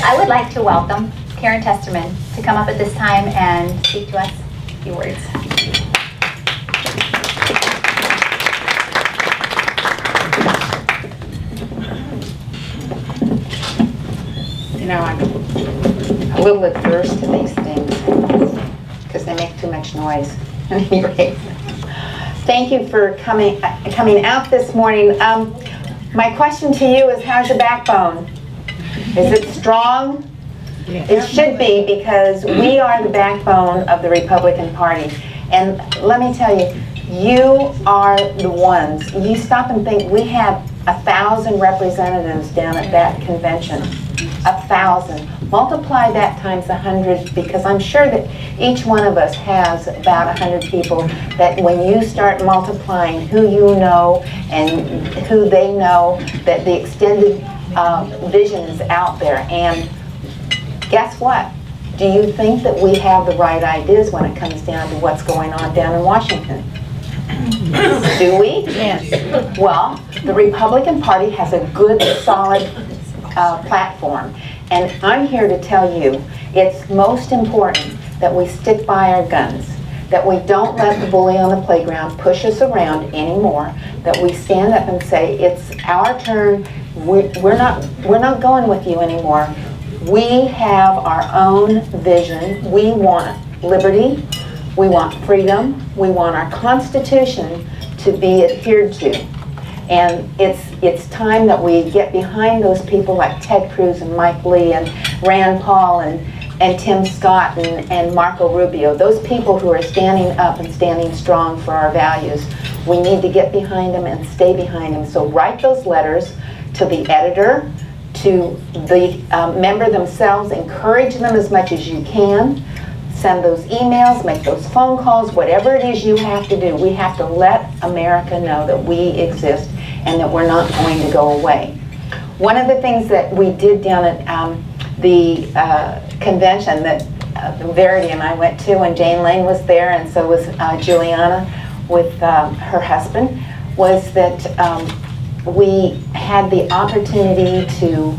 I would like to welcome Karen Testerman to come up at this time and speak to us a few words. You know, I'm a little adverse to these things because they make too much noise. At any rate, thank you for coming out this morning. My question to you is, how's your backbone? Is it strong? It should be, because we are the backbone of the Republican Party. And let me tell you, you are the ones. You stop and think, we have 1,000 representatives down at that convention. 1,000. Multiply that times 100, because I'm sure that each one of us has about 100 people that when you start multiplying who you know and who they know, that the extended vision is out there. And guess what? Do you think that we have the right ideas when it comes down to what's going on down in Washington? Do we? Yes. Well, the Republican Party has a good, solid platform. And I'm here to tell you, it's most important that we stick by our guns, that we don't let the bully on the playground push us around anymore, that we stand up and say, it's our turn, we're not going with you anymore. We have our own vision. We want liberty, we want freedom, we want our Constitution to be adhered to. And it's time that we get behind those people like Ted Cruz and Mike Lee and Rand Paul and Tim Scott and Marco Rubio. Those people who are standing up and standing strong for our values. We need to get behind them and stay behind them. So write those letters to the editor, to the member themselves. Encourage them as much as you can. Send those emails, make those phone calls, whatever it is you have to do. We have to let America know that we exist and that we're not going to go away. One of the things that we did down at the convention that Verity and I went to, and Jane Lane was there, and so was Juliana with her husband, was that we had the opportunity to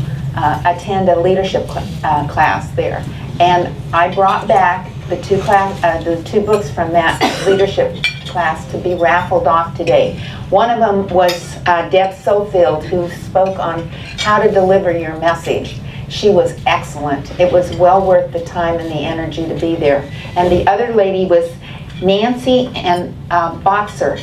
attend a leadership class there. And I brought back the two books from that leadership class to be raffled off today. One of them was Deb Sofield, who spoke on how to deliver your message. She was excellent. It was well worth the time and the energy to be there. And the other lady was Nancy and Boxer.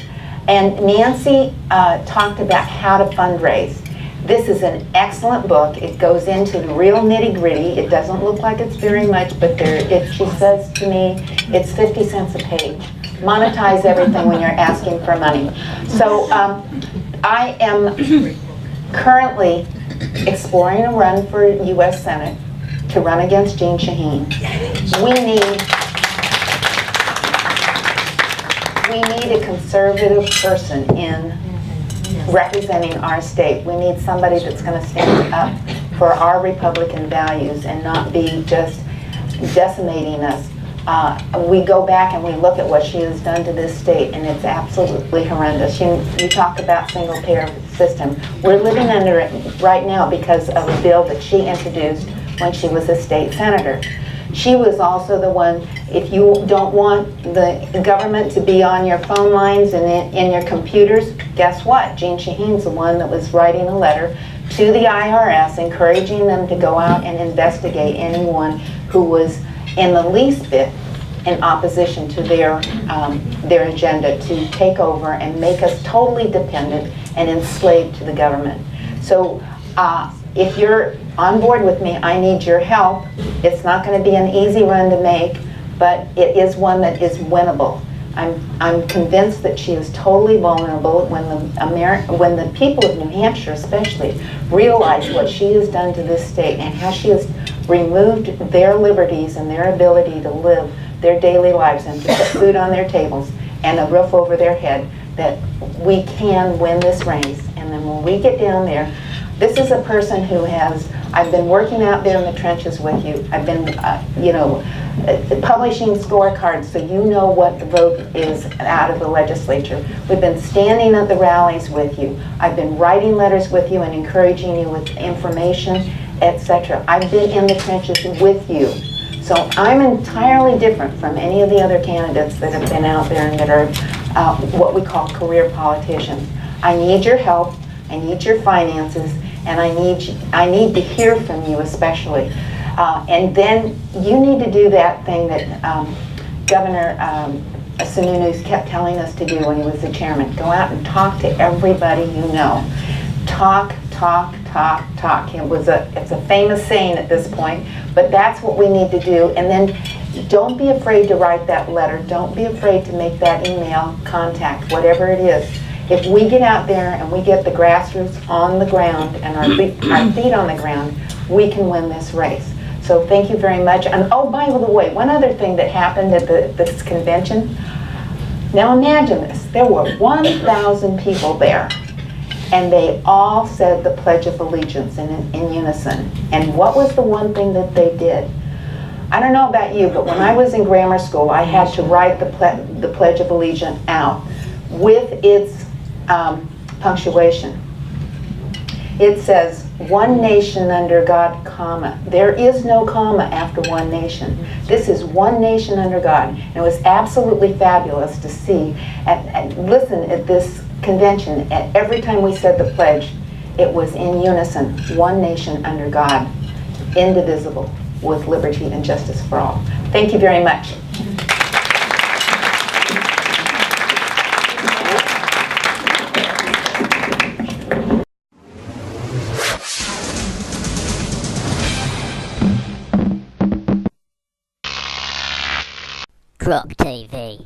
And Nancy talked about how to fundraise. This is an excellent book. It goes into the real nitty-gritty. It doesn't look like it's very much, but she says to me, it's 50 cents a page. Monetize everything when you're asking for money. So I am currently exploring a run for U.S. Senate to run against Jeanne Shaheen. We need a conservative person in representing our state. We need somebody that's going to stand up for our Republican values and not be just decimating us. We go back and we look at what she has done to this state, and it's absolutely horrendous. You talk about single-payer system. We're living under it right now because of a bill that she introduced when she was a state senator. She was also the one, if you don't want the government to be on your phone lines and in your computers, guess what? Jeanne Shaheen's the one that was writing a letter to the IRS encouraging them to go out and investigate anyone who was in the least bit in opposition to their agenda to take over and make us totally dependent and enslaved to the government. So if you're on board with me, I need your help. It's not going to be an easy run to make, but it is one that is winnable. I'm convinced that she is totally vulnerable when the people of New Hampshire especially realize what she has done to this state and how she has removed their liberties and their ability to live their daily lives and to put food on their tables and a roof over their head, that we can win this race. And then when we get down there, this is a person who I've been working out there in the trenches with you. I've been, publishing scorecards so you know what the vote is out of the legislature. We've been standing at the rallies with you. I've been writing letters with you and encouraging you with information etc. I've been in the trenches with you. So I'm entirely different from any of the other candidates that have been out there and that are what we call career politicians. I need your help, I need your finances, and I need to hear from you especially. And then you need to do that thing that Governor Sununu kept telling us to do when he was the chairman. Go out and talk to everybody you know. Talk, talk, talk, talk. It's a famous saying at this point, but that's what we need to do. And then don't be afraid to write that letter. Don't be afraid to make that email contact, whatever it is. If we get out there and we get the grassroots on the ground and our feet on the ground, we can win this race. So thank you very much. And oh, by the way, one other thing that happened at this convention. Now imagine this. There were 1,000 people there, and they all said the Pledge of Allegiance in unison. And what was the one thing that they did? I don't know about you, but when I was in grammar school, I had to write the Pledge of Allegiance out with its punctuation. It says, one nation under God, comma. There is no comma after one nation. This is one nation under God. And it was absolutely fabulous to see and listen at this convention. At every time we said the pledge, it was in unison. One nation under God, indivisible, with liberty and justice for all. Thank you very much. GrokTV.